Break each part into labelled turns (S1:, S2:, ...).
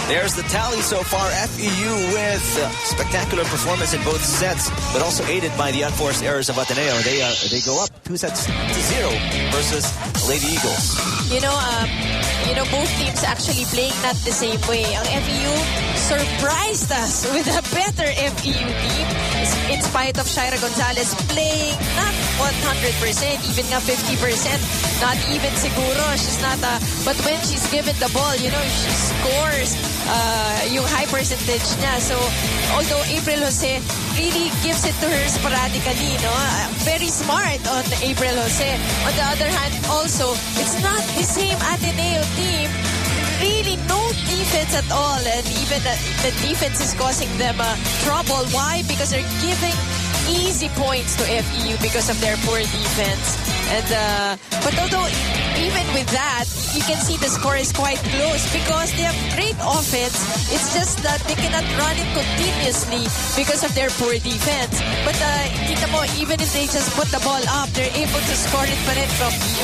S1: There's the tally so far. FEU with spectacular performance in both sets, but also aided by the unforced errors of Ateneo. They go up 2-0 versus Lady Eagles.
S2: You know, both teams actually playing not the same way. Ang FEU surprised us with a better FEU team in spite of Shaira Gonzalez playing not 100%, even nga 50%. Not even siguro. She's not but when she's given the ball, you know, she scores yung high percentage niya. So, although April Jose really gives it to her sporadically, no? Very smart on April Jose. On the other hand, also, it's not the same Ateneo team. Really no defense at all, and even the defense is causing them trouble. Why? Because they're giving easy points to FEU because of their poor defense. And but although even with that, you can see the score is quite close because they have great offense. It's just that they cannot run it continuously because of their poor defense. But kita mo, even if they just put the ball up, they're able to score it pa rin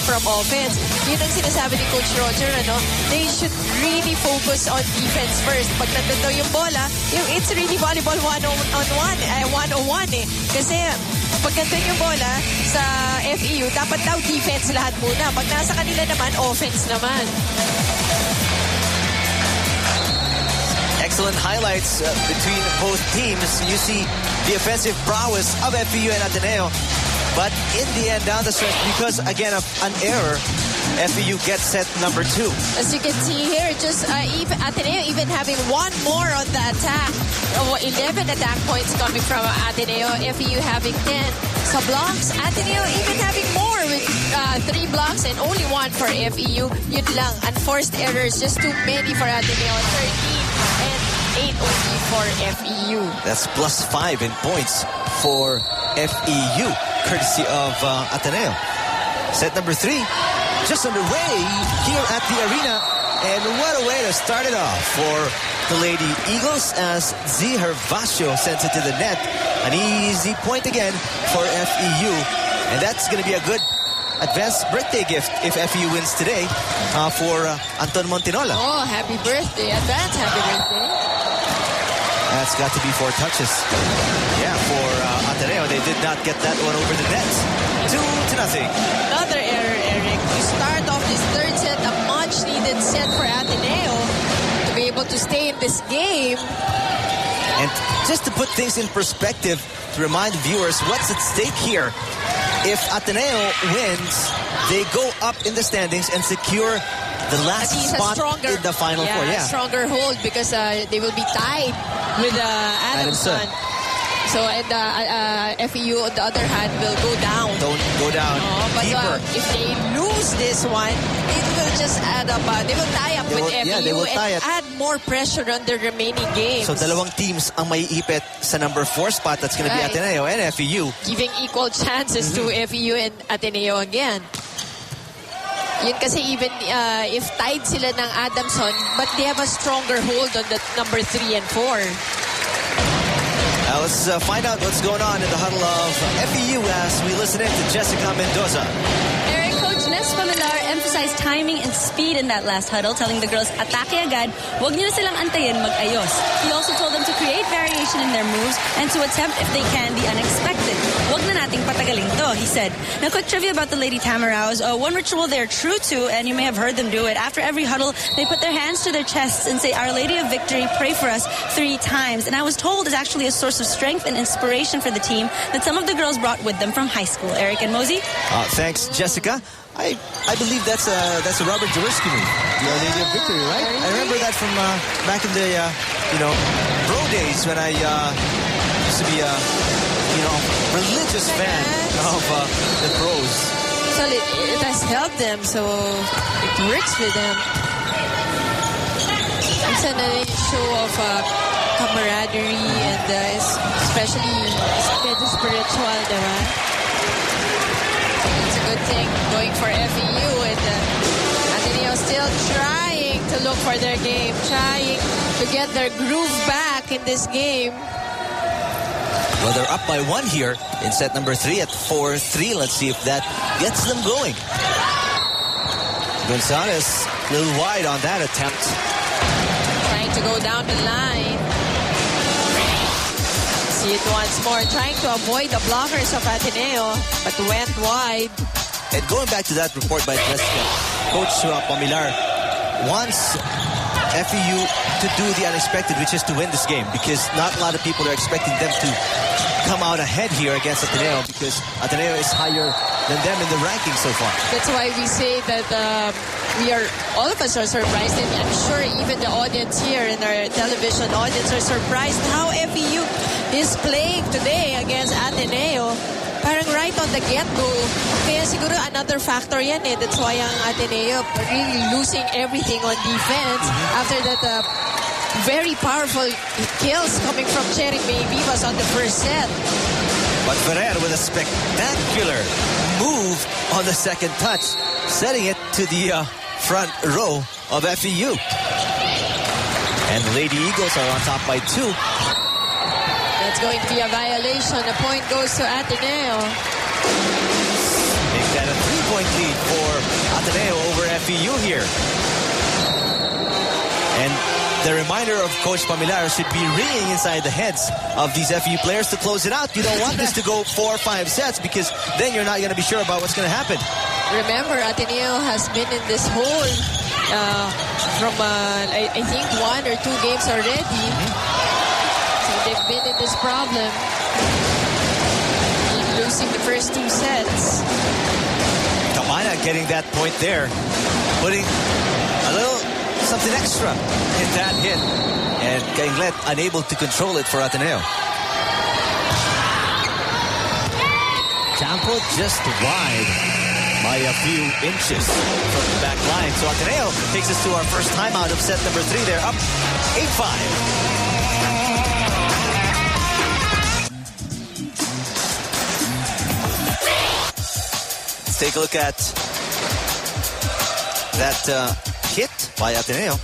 S2: from offense. Yun ang sinasabi ni Coach Roger, ano? They should really focus on defense first. Pag nandun daw yung bola, it's really volleyball 101 eh. Kasi pag nandun yung bola sa FEU, dapat daw defense lahat muna. Pag nasa kanila naman, offense naman.
S1: Excellent highlights between both teams. You see the offensive prowess of FEU and Ateneo. But in the end, down the stretch, because again of an error, FEU gets set number 2.
S2: As you can see here, just even Ateneo even having one more on the attack. 11 attack points coming from Ateneo. FEU having 10. So blocks, Ateneo even having more with 3 blocks and only 1 for FEU. Yun lang, unforced errors, just too many for Ateneo. 13 and 8 only for FEU.
S1: That's +5 in points for FEU, courtesy of Ateneo. Set number 3, just underway here at the arena. And what a way to start it off for the Lady Eagles as Z Hervasio sends it to the net. An easy point again for FEU. And that's going to be a good advanced birthday gift if FEU wins today for Anton Montinola.
S2: Oh, happy birthday. Advance happy birthday.
S1: That's got to be 4 touches. Yeah, for Ateneo, they did not get that one over the net. 2-0.
S2: Another error, Eric. You start off this third set, a much-needed set for Ateneo to be able to stay in this game.
S1: And just to put things in perspective, to remind viewers what's at stake here. If Ateneo wins, they go up in the standings and secure the last spot in the Final Four. Yeah,
S2: stronger hold because they will be tied with Adamson. So, and FEU, on the other hand, will go down.
S1: Don't go down.
S2: But if they lose this one, it will just add up. They will tie up with FEU
S1: they will tie
S2: and add more pressure on the remaining games.
S1: So, dalawang teams ang maiipit sa number 4 spot. That's going to be Ateneo and FEU.
S2: Giving equal chances to FEU and Ateneo again. Yun kasi even if tied sila ng Adamson, but they have a stronger hold on the number 3 and 4.
S1: Let's find out what's going on in the huddle of FEU as we listen in to Jessica Mendoza.
S3: Eric, Coach Les Familiar emphasized timing and speed in that last huddle, telling the girls, atake agad, wag niyo na silang antayin, mag-ayos. He also told them to create variation in their moves and to attempt, if they can, the unexpected. Wag na nating patagaling to, he said. Now, quick trivia about the Lady Tamaraws. One ritual they're true to, and you may have heard them do it. After every huddle, they put their hands to their chests and say, Our Lady of Victory, pray for us 3 times. And I was told it's actually a source of strength and inspiration for the team that some of the girls brought with them from high school. Eric and Mosey?
S1: Thanks, Jessica. I believe that's a Robert Jaworski move. The Our Lady of Victory, right? I remember that from back in the pro days when I used to be a religious fan of the pros.
S2: So it has helped them, so it works for them. It's a show of camaraderie and especially spiritual, diba? It's a good thing going for FEU, and Ateneo still trying to look for their game, trying to get their groove back in this game.
S1: Well, they're up by 1 here in set number 3 at 4-3. Let's see if that gets them going. Gonzalez a little wide on that attempt.
S2: Trying to go down the line. See it once more, trying to avoid the blockers of Ateneo, but went wide.
S1: And going back to that report by Jessica, Coach Pamilar wants FEU to do the unexpected, which is to win this game, because not a lot of people are expecting them to come out ahead here against Ateneo, because Ateneo is higher than them in the rankings so far.
S2: That's why we say that all of us are surprised, and I'm sure even the audience here in our television audience are surprised how FEU is playing today against Ateneo. Parang right on the get-go. Kaya siguro another factor yan eh. That's why ang Ateneo really losing everything on defense after that very powerful kills coming from Cherry Vivas on the first set.
S1: But Ferrer with a spectacular move on the second touch, setting it to the front row of FEU. And the Lady Eagles are on top by 2.
S2: That's going to be a violation. The point goes to Ateneo.
S1: Make that a 3-point lead for Ateneo over FEU here. And the reminder of Coach Pamilar should be ringing inside the heads of these FEU players to close it out. You don't want this to go 4 or 5 sets, because then you're not going to be sure about what's going to happen. Remember,
S2: Ateneo has been in this hole from, I think, 1 or 2 games already. So they've been in this problem, losing the first 2 sets.
S1: Tamana getting that point there, putting a little something extra in that hit, and Kainglet unable to control it for Ateneo. Campo just wide by a few inches from the back line. So Ateneo takes us to our first timeout of set number 3. They're up 8-5. Let's take a look at that hit by Ateneo.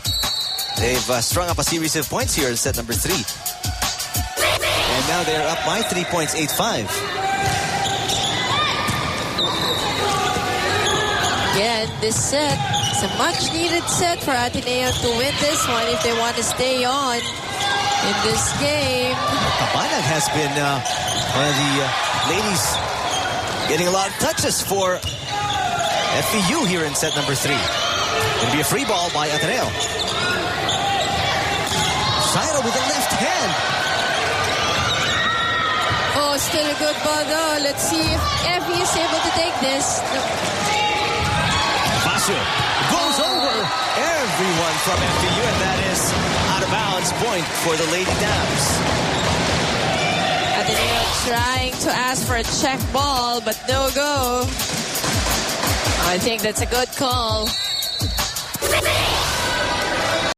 S1: They've strung up a series of points here in set number 3. And now they're up by 3 points, 8-5.
S2: Again, this set is a much-needed set for Ateneo to win this one if they want to stay on in this game.
S1: Kabanag has been one of the ladies getting a lot of touches for FEU here in set number 3. It'll be a free ball by Ateneo. Shaira with the left hand.
S2: Oh, still a good ball though. Let's see if FEU is able to take this.
S1: Basio goes over everyone from FEU, and that is out of bounds point for the Lady Dams.
S2: Ateneo trying to ask for a check ball, but no go. I think that's a good call.